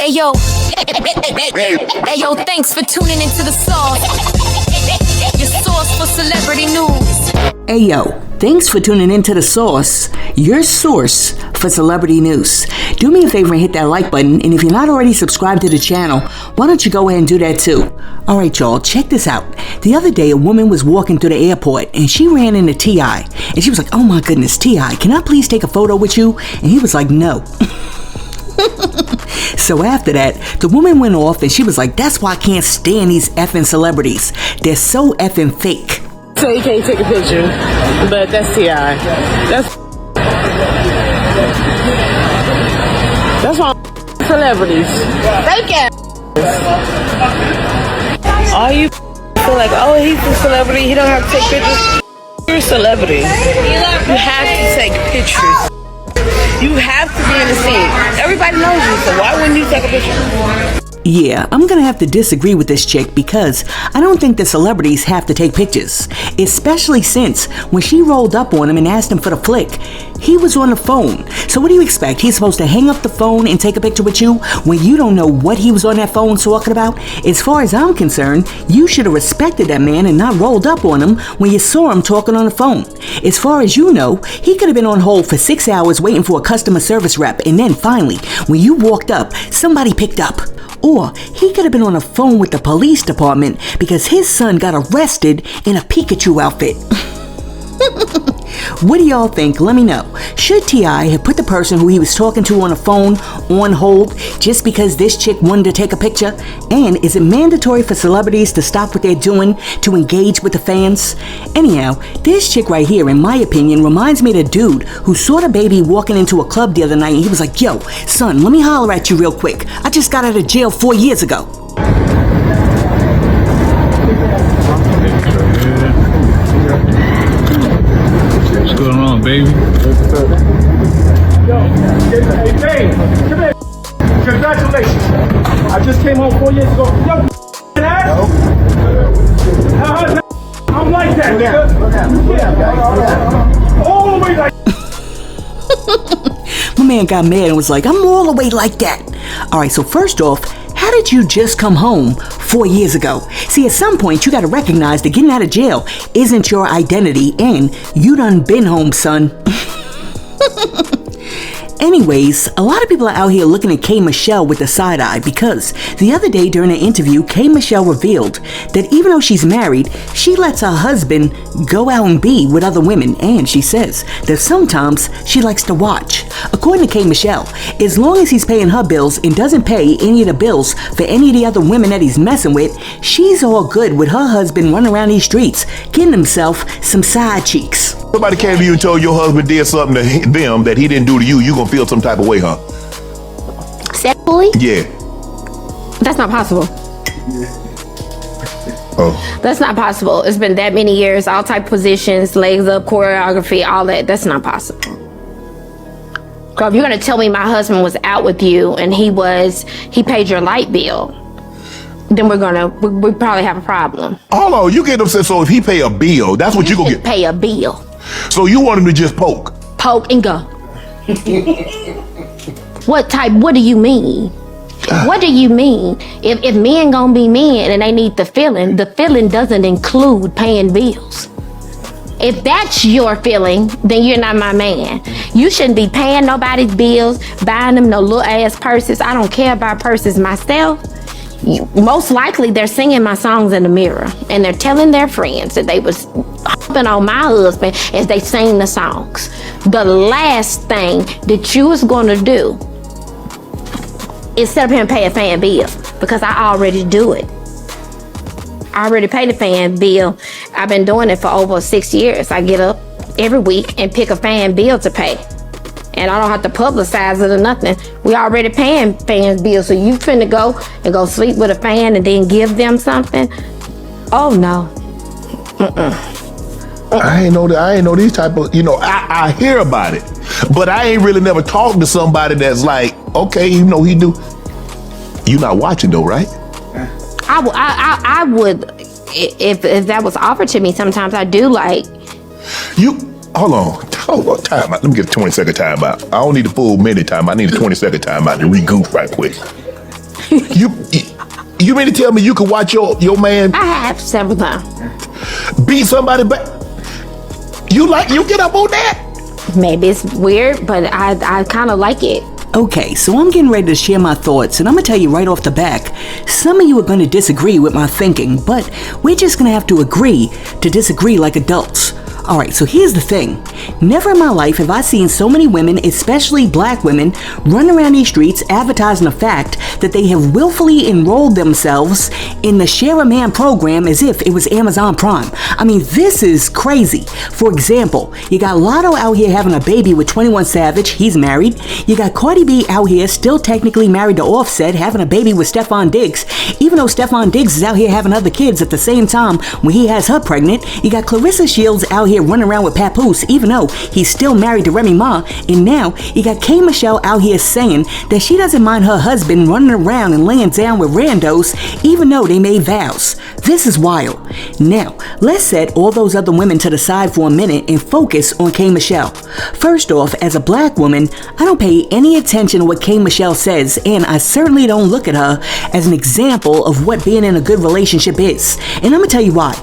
Ayo, ayo, thanks for tuning into The Sauce, your source for celebrity news. Ayo, thanks for tuning into The Sauce, your source for celebrity news. Do me a favor and hit that like button, and if you're not already subscribed to the channel, why don't you go ahead and do that too? Alright y'all, check this out. The other day, a woman was walking through the airport, and she ran into T.I., and she was like, oh my goodness, T.I., can I please take a photo with you? And he was like, no. So after that, the woman went off and she was like, that's why I can't stand these effing celebrities. They're so effing fake. So you can't take a picture, but that's T.I. That's why celebrities. Fake ass. All you feel like, oh, he's a celebrity, he don't have to take pictures. You're a celebrity. You have to take pictures. You have to be in the scene. Everybody knows you, so why wouldn't you take a picture? Yeah, I'm gonna have to disagree with this chick because I don't think the celebrities have to take pictures. Especially since when she rolled up on him and asked him for the flick, he was on the phone. So what do you expect? He's supposed to hang up the phone and take a picture with you when you don't know what he was on that phone talking about? As far as I'm concerned, you should have respected that man and not rolled up on him when you saw him talking on the phone. As far as you know, he could have been on hold for 6 hours waiting for a customer service rep, and then finally, when you walked up, somebody picked up. Or he could have been on the phone with the police department because his son got arrested in a Pikachu outfit. What do y'all think? Let me know. Should T.I. have put the person who he was talking to on the phone on hold just because this chick wanted to take a picture? And is it mandatory for celebrities to stop what they're doing to engage with the fans? Anyhow, this chick right here, in my opinion, reminds me of the dude who saw DaBaby walking into a club the other night and he was like, yo, son, let me holler at you real quick. I just got out of jail 4 years ago. What's going on, baby? Yo, hey, babe, come here. Congratulations. I just came home 4 years ago. Yo, ass. I'm like that, nigga. All the way like. My man got mad and was like, I'm all the way like that. Alright, so first off, how did you just come home 4 years ago? See, at some point, you gotta recognize that getting out of jail isn't your identity, and you done been home, son. Anyways, a lot of people are out here looking at K. Michelle with the side eye because the other day during an interview, K. Michelle revealed that even though she's married, she lets her husband go out and be with other women, and she says that sometimes she likes to watch. According to K. Michelle, as long as he's paying her bills and doesn't pay any of the bills for any of the other women that he's messing with, she's all good with her husband running around these streets, getting himself some side cheeks. Somebody came to you and told your husband did something to them that he didn't do to you, you gonna feel some type of way, huh? Sexually? Yeah. That's not possible. Oh. That's not possible. It's been that many years, all type of positions, legs up, choreography, all that. That's not possible. Girl, if you're gonna tell me my husband was out with you and he paid your light bill, then we probably have a problem. Hold on, you get upset, so if he pay a bill, that's what you gonna get. Pay a bill. So you want him to just poke? Poke and go. What do you mean? What do you mean? If men gonna be men and they need the feeling doesn't include paying bills. If that's your feeling, then you're not my man. You shouldn't be paying nobody's bills, buying them no little ass purses. I don't care about purses myself. Most likely they're singing my songs in the mirror and they're telling their friends that they was hopping on my husband as they sing the songs. The last thing that you was gonna do is sit up here and pay a fan bill, because I already do it. I already pay the fan bill. I've been doing it for over 6 years. I get up every week and pick a fan bill to pay. And I don't have to publicize it or nothing. We already paying fans bills. So you finna go sleep with a fan and then give them something? Oh no. I ain't know these type of, I hear about it, but I ain't really never talked to somebody that's like, okay, he do. You not watching though, right? I would, if that was offered to me. Sometimes I do like. Hold on, time out. Let me get a 20-second time out. I don't need a full minute time. I need a 20-second time out to regroup right quick. You mean to tell me you could watch your man I have several times. beat somebody back? You get up on that? Maybe it's weird, but I kind of like it. Okay, so I'm getting ready to share my thoughts, and I'm gonna tell you right off the back, some of you are gonna disagree with my thinking, but we're just gonna have to agree to disagree like adults. Alright, so here's the thing. Never in my life have I seen so many women, especially black women, run around these streets advertising the fact that they have willfully enrolled themselves in the Share a Man program as if it was Amazon Prime. I mean, this is crazy. For example, you got Lotto out here having a baby with 21 Savage, he's married. You got Cardi B out here still technically married to Offset, having a baby with Stephon Diggs, even though Stephon Diggs is out here having other kids at the same time when he has her pregnant. You got Clarissa Shields out here running around with Papoose, even though he's still married to Remy Ma. And now you got K Michelle out here saying that she doesn't mind her husband running around and laying down with randos, even though they made vows. This is wild. Now, let's set all those other women to the side for a minute and focus on K Michelle. First off, as a black woman, I don't pay any attention to what K Michelle says, and I certainly don't look at her as an example of what being in a good relationship is. And I'm gonna tell you why.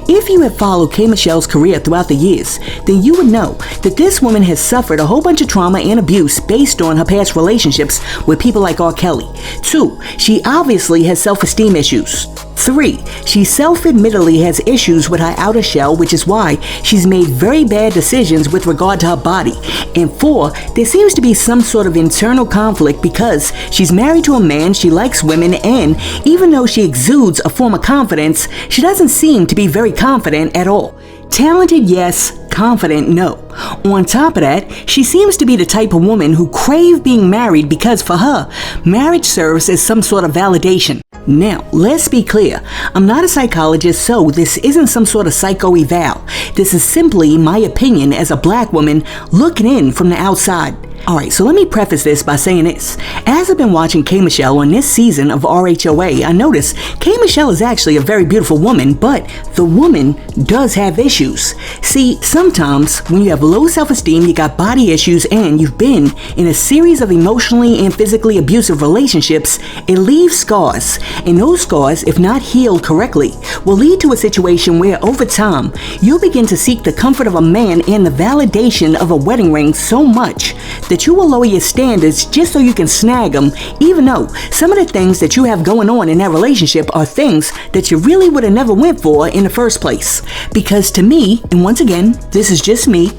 If you have followed K Michelle's career throughout the years, then you would know that this woman has suffered a whole bunch of trauma and abuse based on her past relationships with people like R. Kelly. 2, she obviously has self-esteem issues. 3, she self-admittedly has issues with her outer shell, which is why she's made very bad decisions with regard to her body. And 4, there seems to be some sort of internal conflict because she's married to a man, she likes women, and even though she exudes a form of confidence, she doesn't seem to be very confident at all. Talented, yes. Confident, no. On top of that, she seems to be the type of woman who crave being married because for her, marriage serves as some sort of validation. Now, let's be clear. I'm not a psychologist, so this isn't some sort of psycho eval. This is simply my opinion as a black woman looking in from the outside. Alright, so let me preface this by saying this. As I've been watching K Michelle on this season of RHOA, I notice K Michelle is actually a very beautiful woman, but the woman does have issues. See, sometimes when you have low self-esteem, you got body issues, and you've been in a series of emotionally and physically abusive relationships, it leaves scars. And those scars, if not healed correctly, will lead to a situation where over time, you'll begin to seek the comfort of a man and the validation of a wedding ring so much that you will lower your standards just so you can snag them, even though some of the things that you have going on in that relationship are things that you really would have never went for in the first place. Because to me, and once again, this is just me,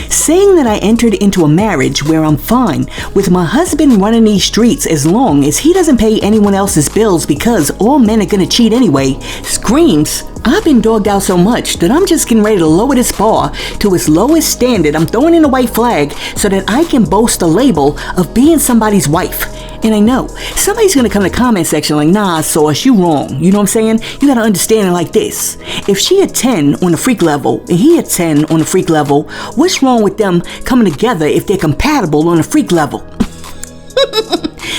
saying that I entered into a marriage where I'm fine with my husband running these streets as long as he doesn't pay anyone else's bills because all men are gonna cheat anyway, screams, I've been dogged out so much that I'm just getting ready to lower this bar to its lowest standard. I'm throwing in a white flag so that I can boast the label of being somebody's wife. And I know somebody's gonna come in the comment section like, nah, Sauce, you wrong. You know what I'm saying? You gotta understand it like this. If she a 10 on the freak level and he a 10 on the freak level, what's wrong with them coming together if they're compatible on the freak level?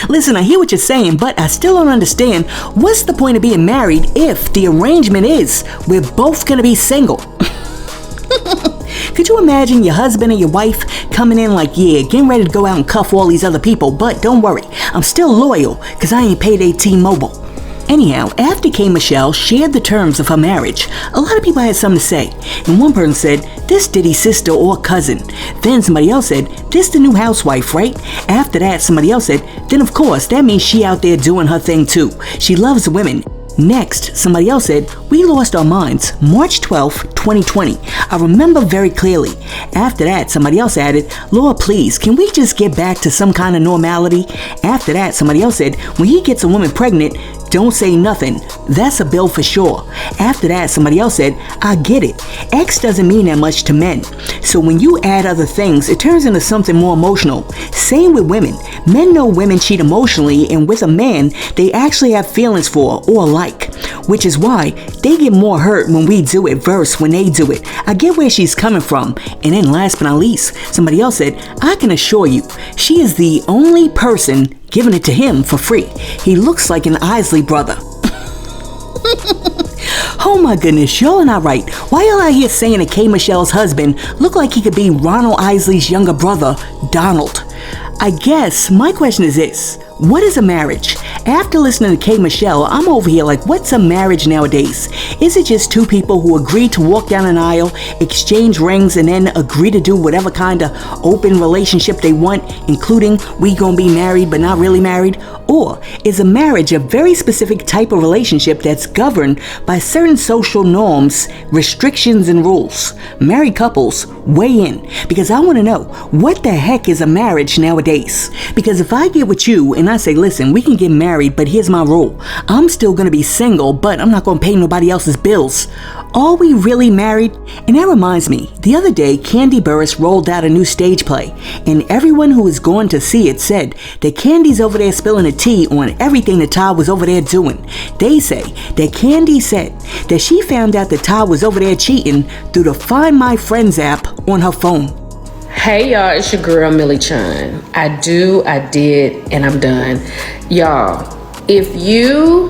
Listen, I hear what you're saying, but I still don't understand what's the point of being married if the arrangement is we're both gonna be single. Could you imagine your husband and your wife coming in like, yeah, getting ready to go out and cuff all these other people, but don't worry, I'm still loyal because I ain't paid T-Mobile. Anyhow, after K Michelle shared the terms of her marriage, a lot of people had something to say. And one person said, this Diddy's sister or cousin. Then somebody else said, this the new housewife, right? After that, somebody else said, then of course, that means she out there doing her thing too. She loves women. Next, somebody else said, we lost our minds, March 12th, 2020. I remember very clearly. After that, somebody else added, Lord, please, can we just get back to some kind of normality? After that, somebody else said, when he gets a woman pregnant, don't say nothing. That's a bill for sure. After that, somebody else said, I get it. X doesn't mean that much to men. So when you add other things, it turns into something more emotional. Same with women. Men know women cheat emotionally, and with a man, they actually have feelings for or like. Which is why they get more hurt when we do it versus when they do it. I get where she's coming from. And then last but not least, somebody else said, I can assure you, she is the only person giving it to him for free. He looks like an Isley brother. Oh my goodness, y'all are not right. Why y'all out here saying that K Michelle's husband looked like he could be Ronald Isley's younger brother, Donald? I guess my question is this. What is a marriage? After listening to K. Michelle, I'm over here like, what's a marriage nowadays? Is it just two people who agree to walk down an aisle, exchange rings, and then agree to do whatever kind of open relationship they want, including we gonna be married but not really married? Or is a marriage a very specific type of relationship that's governed by certain social norms, restrictions, and rules? Married couples, weigh in, because I want to know, what the heck is a marriage nowadays? Because if I get with you and I say, listen, we can get married, but here's my rule. I'm still going to be single, but I'm not going to pay nobody else's bills. Are we really married? And that reminds me, the other day, Candy Burress rolled out a new stage play, and everyone who was going to see it said that Candy's over there spilling the tea on everything that Todd was over there doing. They say that Candy said that she found out that Todd was over there cheating through the Find My Friends app on her phone. Hey y'all, it's your girl Millie Chun. I did, and I'm done. Y'all, if you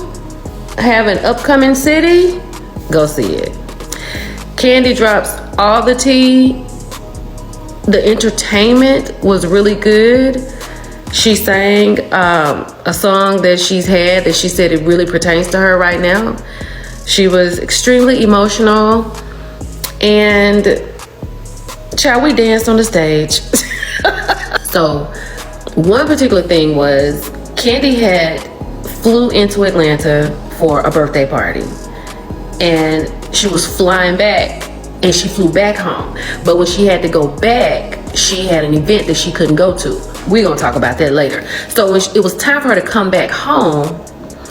have an upcoming city, go see it. Candy drops all the tea. The entertainment was really good. She sang a song that she's had that she said it really pertains to her right now. She was extremely emotional, and child, we danced on the stage. So one particular thing was Candy had flew into Atlanta for a birthday party, and she was flying back, and she flew back home. But when she had to go back, she had an event that she couldn't go to. We're gonna talk about that later. So when it was time for her to come back home,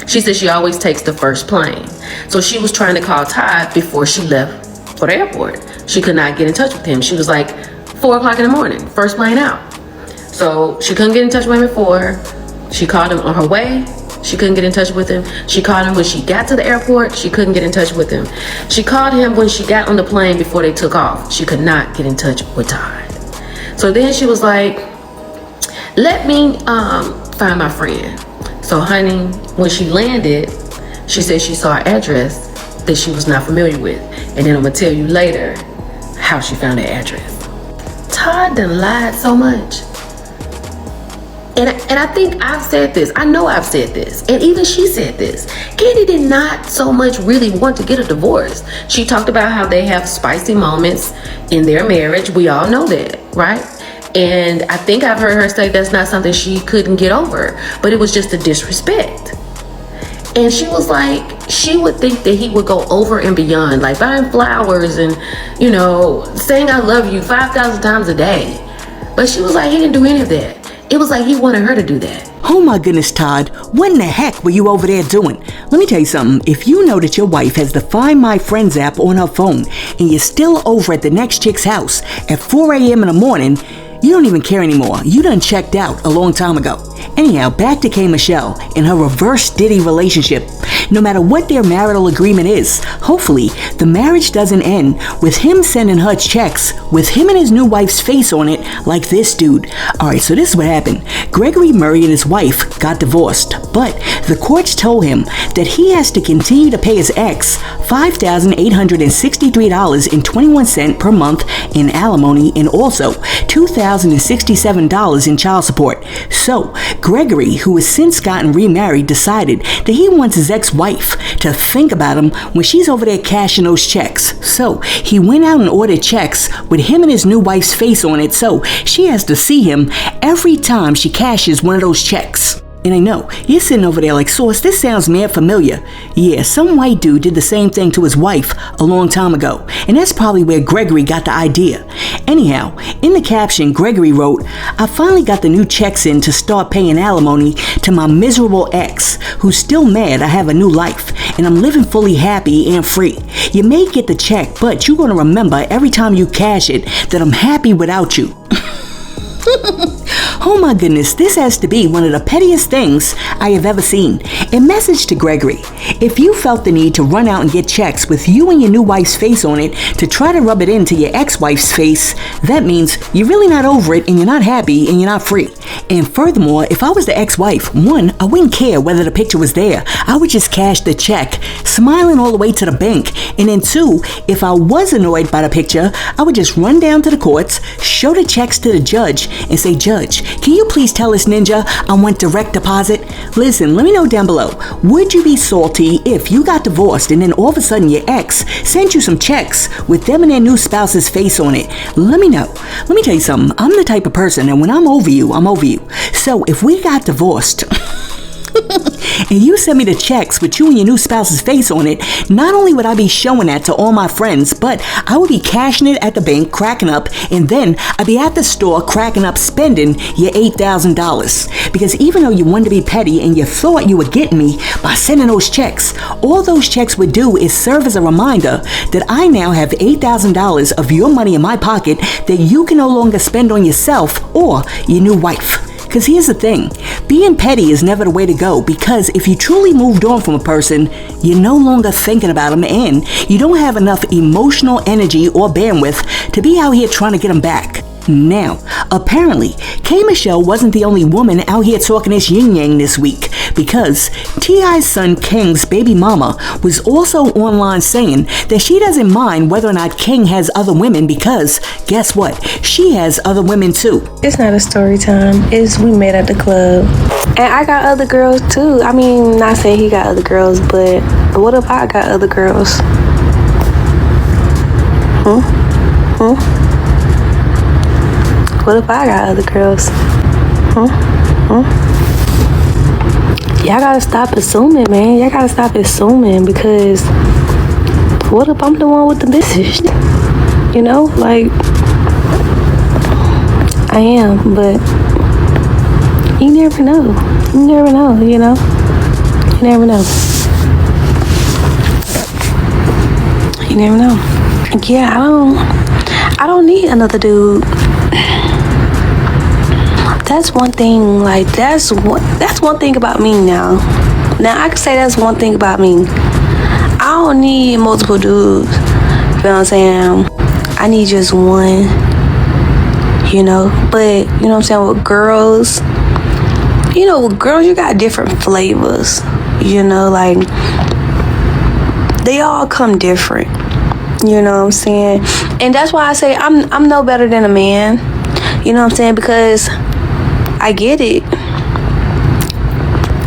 she said she always takes the first plane. So she was trying to call Todd before she left for the airport. She could not get in touch with him. She was like 4 o'clock in the morning, first plane out. So she couldn't get in touch with him before. She called him on her way. She couldn't get in touch with him. She called him when she got to the airport. She couldn't get in touch with him. She called him when she got on the plane before they took off. She could not get in touch with Todd. So then she was like, let me find my friend. So honey, when she landed, she said she saw an address that she was not familiar with. And then I'm gonna tell you later how she found the address. Todd done lied so much. And I think I've said this. I know I've said this. And even she said this. Candy did not so much really want to get a divorce. She talked about how they have spicy moments in their marriage. We all know that, right? And I think I've heard her say that's not something she couldn't get over. But it was just a disrespect. And she was like, she would think that he would go over and beyond, like buying flowers and, you know, saying I love you 5,000 times a day. But she was like, he didn't do any of that. It was like he wanted her to do that. Oh my goodness, Todd, what in the heck were you over there doing? Let me tell you something. If you know that your wife has the Find My Friends app on her phone and you're still over at the next chick's house at 4 a.m. in the morning, you don't even care anymore. You done checked out a long time ago. Anyhow, back to K. Michelle and her reverse Diddy relationship. No matter what their marital agreement is, hopefully the marriage doesn't end with him sending her checks with him and his new wife's face on it like this dude. Alright, so this is what happened. Gregory Murray and his wife got divorced, but the courts told him that he has to continue to pay his ex $5,863.21 per month in alimony and also $2,067 in child support. So, Gregory, who has since gotten remarried, decided that he wants his ex-wife to think about him when she's over there cashing those checks. So, he went out and ordered checks with him and his new wife's face on it, so she has to see him every time she cashes one of those checks. And I know, you're sitting over there like, Sauce, this sounds mad familiar. Yeah, some white dude did the same thing to his wife a long time ago. And that's probably where Gregory got the idea. Anyhow, in the caption, Gregory wrote, I finally got the new checks in to start paying alimony to my miserable ex, who's still mad I have a new life, and I'm living fully happy and free. You may get the check, but you're going to remember every time you cash it that I'm happy without you. Oh my goodness, this has to be one of the pettiest things I have ever seen. A message to Gregory. If you felt the need to run out and get checks with you and your new wife's face on it to try to rub it into your ex-wife's face, that means you're really not over it and you're not happy and you're not free. And furthermore, if I was the ex-wife, one, I wouldn't care whether the picture was there. I would just cash the check, smiling all the way to the bank. And then two, if I was annoyed by the picture, I would just run down to the courts, show the checks to the judge, and say, Judge, can you please tell this ninja I want direct deposit? Listen, let me know down below. Would you be salty if you got divorced and then all of a sudden your ex sent you some checks with them and their new spouse's face on it? Let me know. Let me tell you something. I'm the type of person that when I'm over you, I'm over you. So if we got divorced and you send me the checks with you and your new spouse's face on it, not only would I be showing that to all my friends, but I would be cashing it at the bank, cracking up, and then I'd be at the store cracking up spending your $8,000. Because even though you wanted to be petty and you thought you were getting me by sending those checks, all those checks would do is serve as a reminder that I now have $8,000 of your money in my pocket that you can no longer spend on yourself or your new wife. Because here's the thing, being petty is never the way to go, because if you truly moved on from a person, you're no longer thinking about them and you don't have enough emotional energy or bandwidth to be out here trying to get them back. Now, apparently, K. Michelle wasn't the only woman out here talking this yin-yang this week, because T.I.'s son King's baby mama was also online saying that she doesn't mind whether or not King has other women because, guess what, she has other women too. It's not a story time. It's we met at the club. And I got other girls too. I mean, not saying he got other girls, but what if I got other girls? What if I got other girls? Y'all gotta stop assuming, man. Y'all gotta stop assuming, because what if I'm the one with the message? You know, like, I am, but you never know. You never know, you know? You never know. You never know. Yeah, I don't need another dude. That's one thing, like, that's one thing about me now. Now, I can say that's one thing about me. I don't need multiple dudes. You know what I'm saying? I need just one, you know? But, you know what I'm saying, with girls, you know, with girls, you got different flavors. You know, like, they all come different. You know what I'm saying? And that's why I say I'm no better than a man. You know what I'm saying? Because I get it.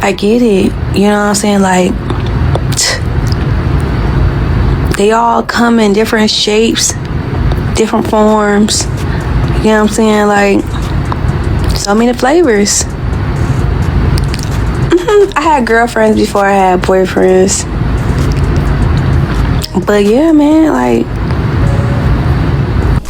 I get it. You know what I'm saying? Like, they all come in different shapes, different forms. You know what I'm saying? Like, so many flavors. I had girlfriends before I had boyfriends. But yeah, man, like.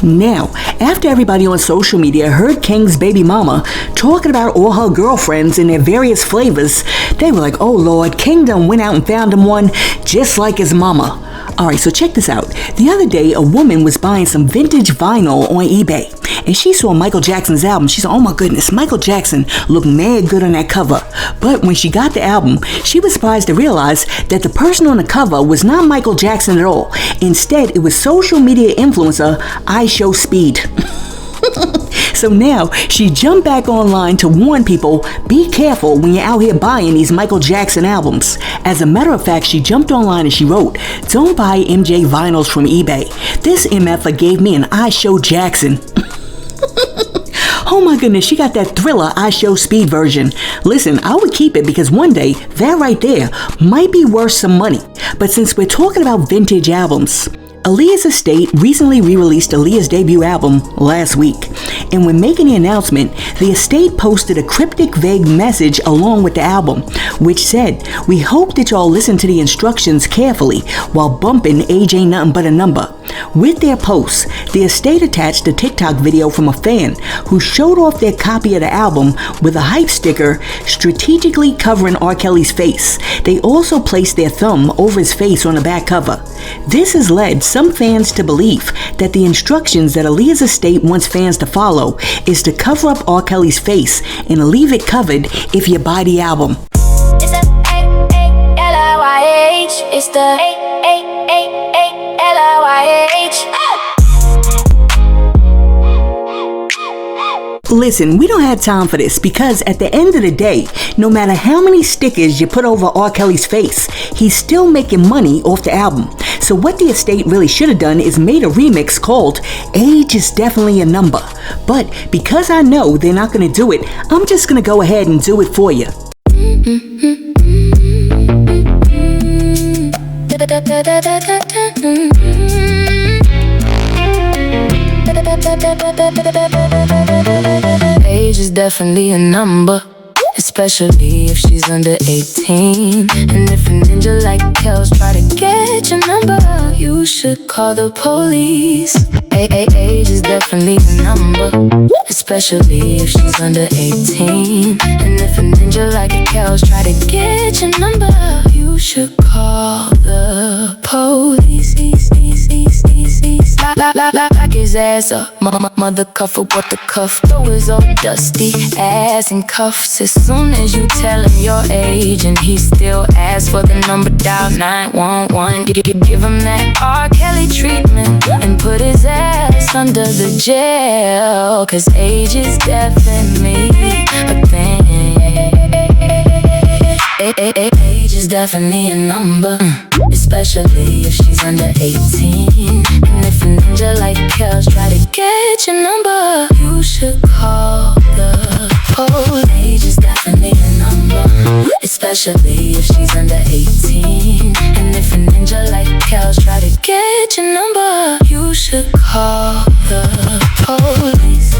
Now, after everybody on social media heard King's baby mama talking about all her girlfriends and their various flavors, they were like, oh Lord, King done went out and found him one just like his mama. Alright, so check this out. The other day, a woman was buying some vintage vinyl on eBay, and she saw Michael Jackson's album. She said, oh my goodness, Michael Jackson looked mad good on that cover. But when she got the album, she was surprised to realize that the person on the cover was not Michael Jackson at all. Instead, it was social media influencer IShowSpeed. So now, she jumped back online to warn people, be careful when you're out here buying these Michael Jackson albums. As a matter of fact, she jumped online and she wrote, don't buy MJ vinyls from eBay. This MFer gave me an I Show Jackson. Oh my goodness, she got that Thriller IShowSpeed version. Listen, I would keep it because one day, that right there might be worth some money. But since we're talking about vintage albums, Aaliyah's estate recently re-released Aaliyah's debut album last week, and when making the announcement, the estate posted a cryptic, vague message along with the album, which said, we hope that y'all listen to the instructions carefully while bumping Age Ain't Nothing But a Number. With their posts, the estate attached a TikTok video from a fan who showed off their copy of the album with a hype sticker strategically covering R. Kelly's face. They also placed their thumb over his face on the back cover. This has led some fans to believe that the instructions that Aaliyah's estate wants fans to follow is to cover up R. Kelly's face and leave it covered if you buy the album. It's the A-A-L-I-Y-H. It's the A-A-A-A-L-I-Y-H. Listen, we don't have time for this because at the end of the day, no matter how many stickers you put over R. Kelly's face, he's still making money off the album. So what the estate really should have done is made a remix called Age is Definitely a Number. But because I know they're not going to do it, I'm just going to go ahead and do it for you. Age is definitely a number, especially if she's under 18. And if a ninja like Kels try to get your number, you should call the police. Age is definitely a number, especially if she's under 18. And if a ninja like Kels try to get your number, you should call the police. Lock his ass up, mother cuffer, what the cuff? Throw his old dusty ass in cuffs. As soon as you tell him your age and he still asks for the number, dial 911. Give him that R. Kelly treatment and put his ass under the jail. Cause age is definitely a thing. Age is definitely a number, especially if she's under 18. And if a ninja like Kels try to get your number, you should call the police. Age is definitely a number, especially if she's under 18. And if a ninja like Kels try to get your number, you should call the police.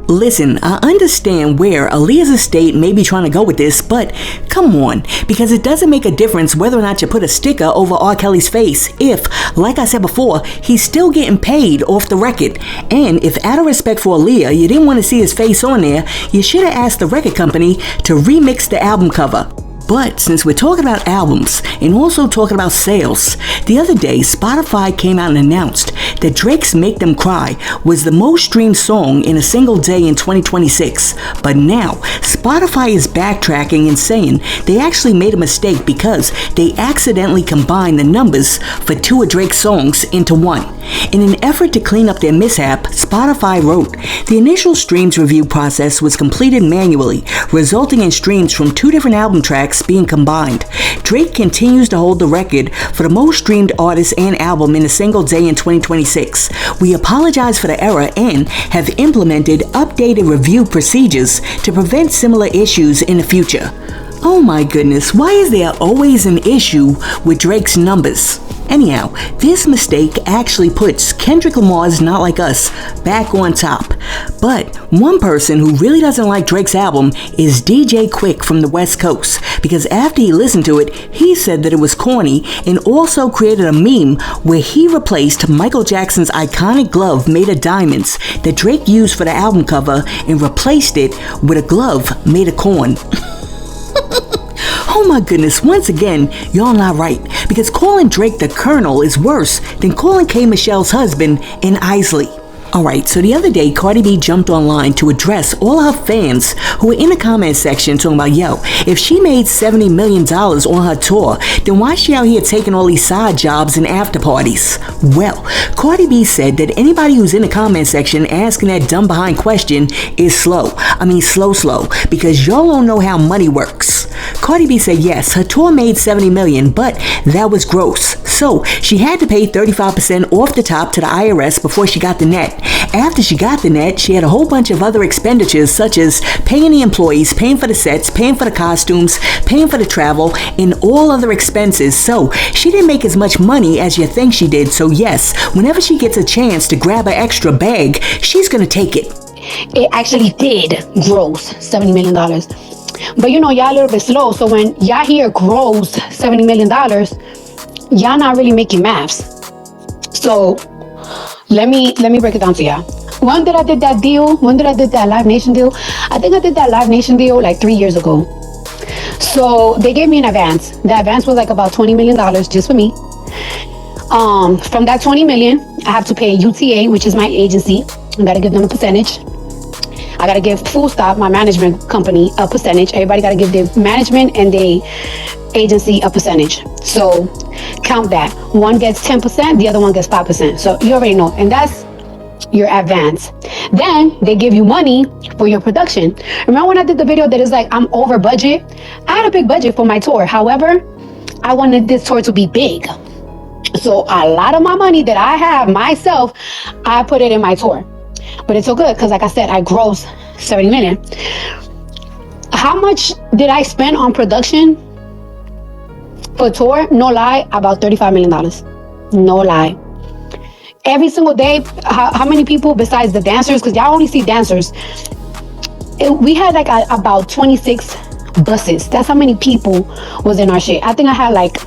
Listen, I understand where Aaliyah's estate may be trying to go with this, but come on, because it doesn't make a difference whether or not you put a sticker over R. Kelly's face if, like I said before, he's still getting paid off the record. And if out of respect for Aaliyah, you didn't want to see his face on there, you should have asked the record company to remix the album cover. But since we're talking about albums and also talking about sales, the other day Spotify came out and announced that Drake's Make Them Cry was the most streamed song in a single day in 2026. But now Spotify is backtracking and saying they actually made a mistake because they accidentally combined the numbers for two of Drake's songs into one. In an effort to clean up their mishap, Spotify wrote, the initial streams review process was completed manually, resulting in streams from two different album tracks being combined. Drake continues to hold the record for the most streamed artist and album in a single day in 2026. We apologize for the error and have implemented updated review procedures to prevent similar issues in the future. Oh my goodness, why is there always an issue with Drake's numbers? Anyhow, this mistake actually puts Kendrick Lamar's Not Like Us back on top. But one person who really doesn't like Drake's album is DJ Quick from the West Coast, because after he listened to it, he said that it was corny and also created a meme where he replaced Michael Jackson's iconic glove made of diamonds that Drake used for the album cover and replaced it with a glove made of corn. Oh my goodness, once again, y'all not right, because calling Drake the Colonel is worse than calling K. Michelle's husband an Isley. Alright, so the other day, Cardi B jumped online to address all her fans who were in the comment section talking about, yo, if she made $70 million on her tour, then why is she out here taking all these side jobs and after parties? Well, Cardi B said that anybody who's in the comment section asking that dumb behind question is slow, because y'all don't know how money works. Cardi B said yes, her tour made $70 million, but that was gross. So she had to pay 35% off the top to the IRS before she got the net. After she got the net, she had a whole bunch of other expenditures such as paying the employees, paying for the sets, paying for the costumes, paying for the travel, and all other expenses. So she didn't make as much money as you think she did. So yes, whenever she gets a chance to grab an extra bag, she's gonna take it. It actually did gross $70 million. But you know, y'all a little bit slow. So when y'all hear gross $70 million, y'all not really making maths. So let me break it down to y'all. When did I did that Live Nation deal? I think I did that Live Nation deal like 3 years ago. So they gave me an advance. The advance was like about $20 million just for me. From that $20 million, I have to pay UTA, which is my agency, I gotta give them a percentage. I gotta give Full Stop, my management company, a percentage. Everybody gotta give their management and their agency a percentage. So count that. One gets 10%, the other one gets 5%. So you already know, and that's your advance. Then they give you money for your production. Remember when I did the video that is like I'm over budget? I had a big budget for my tour. However, I wanted this tour to be big. So a lot of my money that I have myself, I put it in my tour. But it's so good because like I said, I gross 70 million. How much did I spend on production for tour? No lie, about $35 million. No lie. Every single day, how many people besides the dancers? Because y'all only see dancers. We had like about 26 buses. That's how many people was in our shit. I think I had like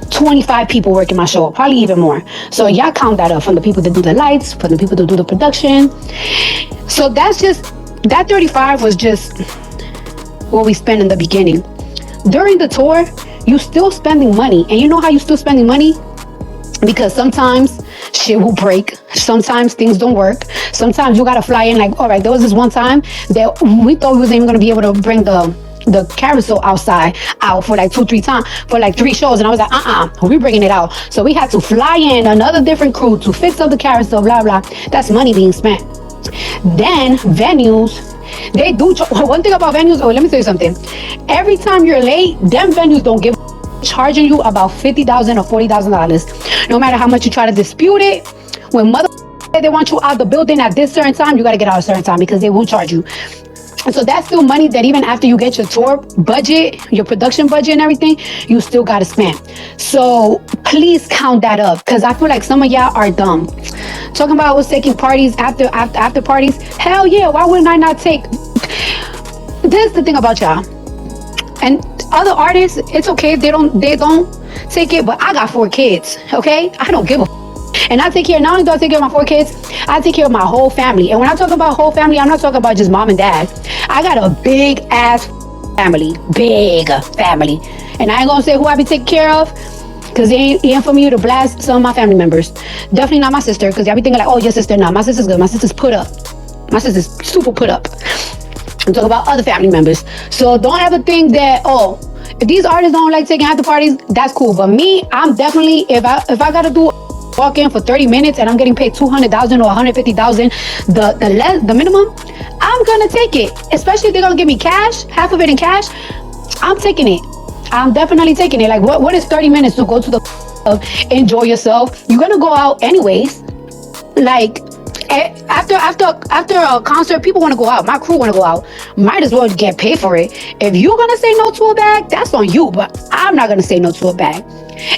25 people working my show, probably even more. So y'all count that up from the people that do the lights, from the people that do the production. So that's just, that 35 was just what we spent in the beginning. During the tour, you still spending money. And you know how you still spending money? Because sometimes shit will break. Sometimes things don't work. Sometimes you gotta fly in like, all right, there was this one time that we thought we wasn't even gonna be able to bring the carousel out for like 2-3 times, for like 3 shows. And I was like, we're bringing it out. So we had to fly in another different crew to fix up the carousel, blah, blah. That's money being spent. Then venues, they do, one thing about venues, let me tell you something. Every time you're late, them venues don't give charging you about $50,000 or $40,000. No matter how much you try to dispute it, when they want you out the building at this certain time, you got to get out a certain time because they won't charge you. And so that's still money that even after you get your tour budget, your production budget and everything, you still got to spend. So please count that up because I feel like some of y'all are dumb. Talking about was taking parties after parties. Hell yeah, why wouldn't I not take? This is the thing about y'all. And other artists, it's okay if they don't take it, but I got 4 kids, okay? I don't give a and I take care, not only do I take care of my 4 kids, I take care of my whole family. And when I talk about whole family, I'm not talking about just mom and dad. I got a big ass family, big family. And I ain't gonna say who I be taking care of, because it ain't for me to blast some of my family members. Definitely not my sister, because y'all be thinking like, oh, your sister. No, my sister's good. My sister's put up. My sister's super put up. I'm talking about other family members. So don't ever think that, oh, if these artists don't like taking after parties, that's cool. But me, I'm definitely, if I gotta do walk in for 30 minutes and I'm getting paid $200,000 or $150,000, the minimum, I'm gonna take it. Especially if they're gonna give me cash, half of it in cash, I'm taking it. I'm definitely taking it. Like what is 30 minutes to go to the enjoy yourself? You're gonna go out anyways. Like after a concert, people want to go out. My crew want to go out. Might as well get paid for it. If you're gonna say no to a bag, that's on you. But I'm not gonna say no to a bag.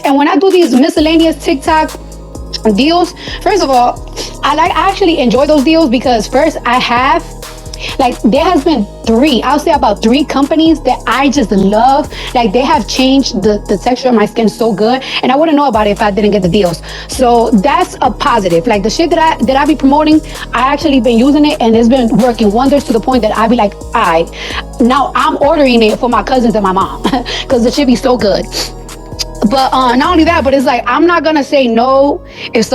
And when I do these miscellaneous TikTok deals, first of all, I actually enjoy those deals because first I have, like, there has been 3, I'll say about 3 companies that I just love. Like, they have changed the texture of my skin so good, and I wouldn't know about it if I didn't get the deals. So that's a positive. Like, the shit that I be promoting, I actually been using it, and it's been working wonders to the point that I be like, now I'm ordering it for my cousins and my mom because the shit be so good. But not only that, but it's like, I'm not gonna say no if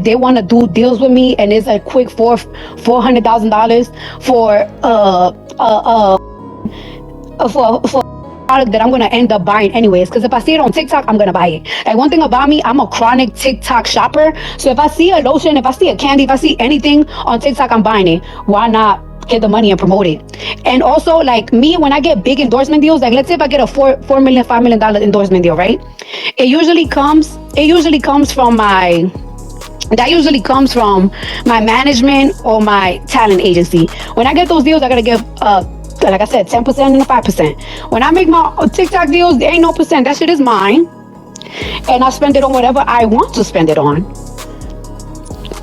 they want to do deals with me and it's a quick $400,000 for a product that I'm gonna end up buying anyways. Because if I see it on TikTok, I'm gonna buy it. Like, one thing about me, I'm a chronic TikTok shopper. So if I see a lotion, if I see a candy, if I see anything on TikTok, I'm buying it. Why not get the money and promote it? And also, like me, when I get big endorsement deals, like let's say if I get a $4 million, $5 million endorsement deal, right? It usually comes from my management or my talent agency. When I get those deals, I gotta give like I said, 10% and 5%. When I make my TikTok deals, there ain't no percent. That shit is mine. And I spend it on whatever I want to spend it on.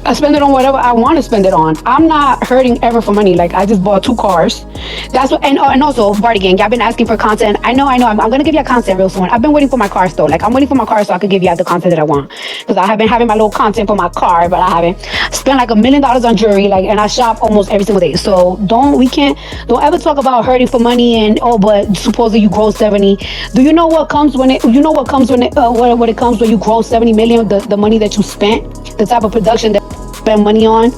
I spend it on whatever I want to spend it on. I'm not hurting ever for money. Like, I just bought 2 cars. That's what, and also, Party Gang, y'all been asking for content. I know. I'm gonna give you content real soon. I've been waiting for my car though. Like, I'm waiting for my car so I could give you the content that I want. Because I have been having my little content for my car, but I haven't spent like $1 million on jewelry. Like, and I shop almost every single day. So don't ever talk about hurting for money and but supposedly you grow 70. Do you know what comes when it comes when you grow 70 million? The money that you spent, the type of production that spend money on?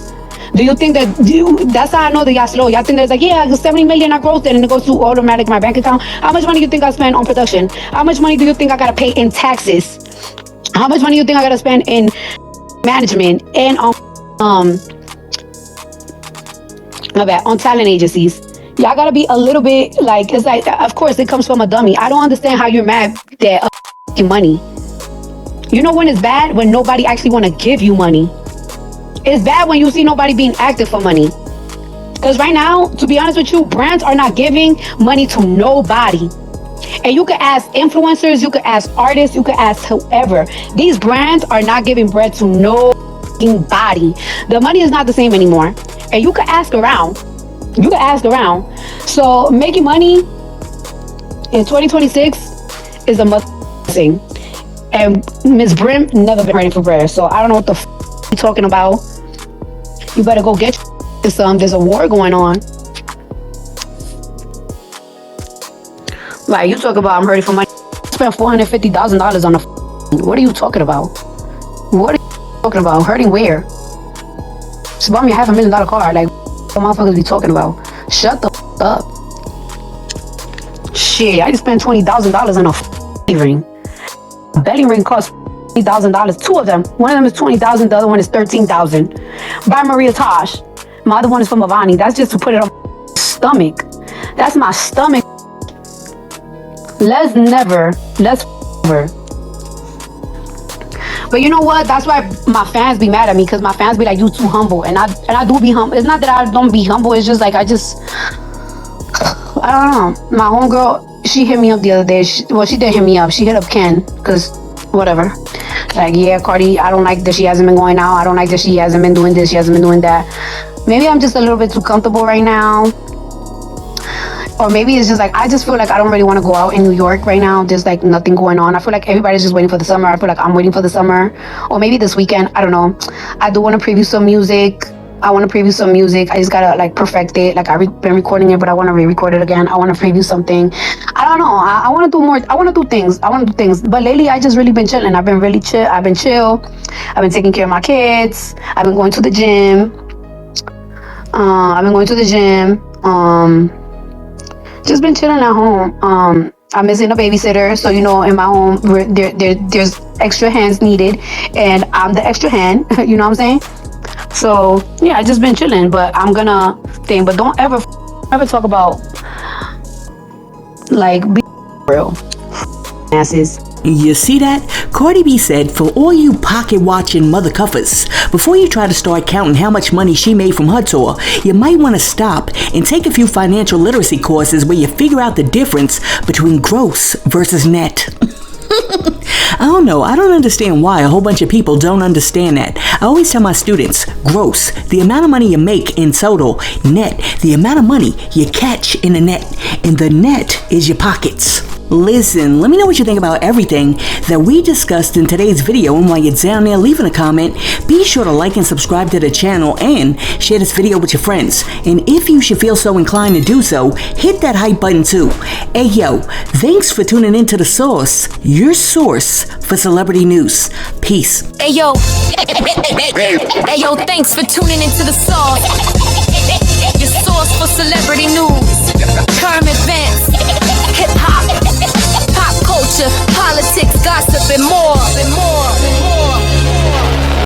Do you think that's how I know that y'all slow? Y'all think there's like, yeah, 70 million I grossed and it goes to automatic my bank account. How much money do you think I spend on production? How much money do you think I gotta pay in taxes? How much money do you think I gotta spend in management and on talent agencies? Y'all gotta be a little bit like, it's like, of course it comes from a dummy. I don't understand how you're mad that money. You know when it's bad? When nobody actually want to give you money. It's bad when you see nobody being active for money. Because right now, to be honest with you, brands are not giving money to nobody. And you could ask influencers, you could ask artists, you could ask whoever. These brands are not giving bread to nobody. The money is not the same anymore. And you could ask around. You could ask around. So making money in 2026 is a must thing. And Ms. Brim never been ready for bread. So I don't know what the you're talking about. You better go get some. There's a war going on. Like, you talk about I'm ready for money. Spent $450,000 on a what are you talking about? What are you talking about? Hurting where? Just bought me a $500,000 car. Like, what the motherfuckers be talking about? Shut the up. Shit, I just spent $20,000 on a ring. A belly ring costs $20,000. Two of them. One of them is $20,000. The other one is $13,000. By Maria Tosh. My other one is from Avani. That's just to put it on my stomach. That's my stomach. Let's never. But you know what? That's why my fans be mad at me, because my fans be like, you too humble. And I do be humble. It's not that I don't be humble. It's just like I don't know. My homegirl, she hit me up the other day. She didn't hit me up. She hit up Ken, because whatever. Like, yeah, Cardi, I don't like that she hasn't been going out. I don't like that she hasn't been doing this. She hasn't been doing that. Maybe I'm just a little bit too comfortable right now. Or maybe it's just like, I just feel like I don't really want to go out in New York right now. There's like nothing going on. I feel like everybody's just waiting for the summer. I feel like I'm waiting for the summer. Or maybe this weekend. I don't know. I do want to preview some music. I just gotta like perfect it. Like I've been recording it, but I want to re-record it again. I want to preview something. I don't know. I want to do more. I want to do things. But lately, I just really been chilling. I've been really chill. I've been chill. I've been taking care of my kids. I've been going to the gym. Just been chilling at home. I'm missing a babysitter, so you know, in my home, there's extra hands needed, and I'm the extra hand. You know what I'm saying? So yeah, I just been chilling, but I'm gonna think. But don't ever talk about like be real asses. You see that? Cardi B said, for all you pocket watching mother cuffers, before you try to start counting how much money she made from her tour, you might want to stop and take a few financial literacy courses where you figure out the difference between gross versus net. I don't know. I don't understand why a whole bunch of people don't understand that. I always tell my students, gross, the amount of money you make in total. Net, the amount of money you catch in the net. And the net is your pockets. Listen, let me know what you think about everything that we discussed in today's video, and while you're down there leaving a comment, be sure to like and subscribe to the channel and share this video with your friends. And if you should feel so inclined to do so, hit that hype button too. Hey yo, thanks for tuning into The Source, your source for celebrity news. Peace. Hey yo, thanks for tuning into The Source, your source for celebrity news, current events, hip hop, pop culture, politics, gossip, and more.